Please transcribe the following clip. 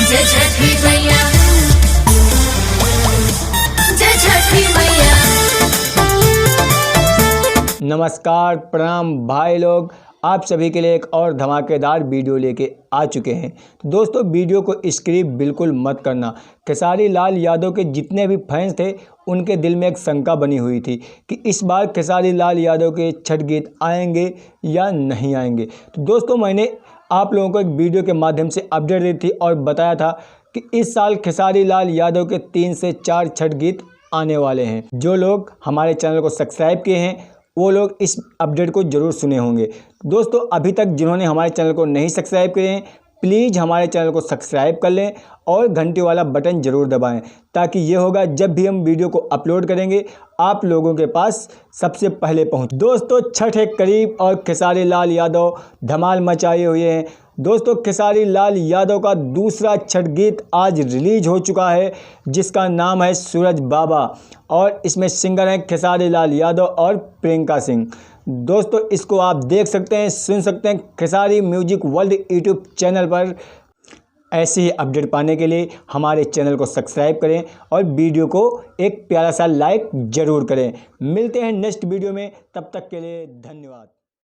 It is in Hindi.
जय छठी मैया, जय छठी मैया। नमस्कार, प्रणाम भाई लोग, आप सभी के लिए एक और धमाकेदार वीडियो लेके आ चुके हैं। तो दोस्तों, वीडियो को स्किप बिल्कुल मत करना। खेसारी लाल यादव के जितने भी फैंस थे उनके दिल में एक शंका बनी हुई थी कि इस बार खेसारी लाल यादव के छठ गीत आएंगे या नहीं आएंगे। तो दोस्तों, मैंने आप लोगों को एक वीडियो के माध्यम से अपडेट दी थी और बताया था कि इस साल खेसारी लाल यादव के 3 से 4 छठ गीत आने वाले हैं। जो लोग हमारे चैनल को सब्सक्राइब किए हैं वो लोग इस अपडेट को ज़रूर सुने होंगे। दोस्तों, अभी तक जिन्होंने हमारे चैनल को नहीं सब्सक्राइब किए हैं, प्लीज़ हमारे चैनल को सब्सक्राइब कर लें और घंटी वाला बटन ज़रूर दबाएं, ताकि ये होगा जब भी हम वीडियो को अपलोड करेंगे आप लोगों के पास सबसे पहले पहुंच। दोस्तों, छठ है करीब और खेसारी लाल यादव धमाल मचाए हुए हैं। दोस्तों, खेसारी लाल यादव का दूसरा छठ गीत आज रिलीज हो चुका है, जिसका नाम है सूरज बाबा, और इसमें सिंगर हैं खेसारी लाल यादव और प्रियंका सिंह। दोस्तों, इसको आप देख सकते हैं, सुन सकते हैं Khesari music world YouTube channel पर। ऐसे ही अपडेट पाने के लिए हमारे चैनल को सब्सक्राइब करें और वीडियो को एक प्यारा सा लाइक ज़रूर करें। मिलते हैं नेक्स्ट वीडियो में, तब तक के लिए धन्यवाद।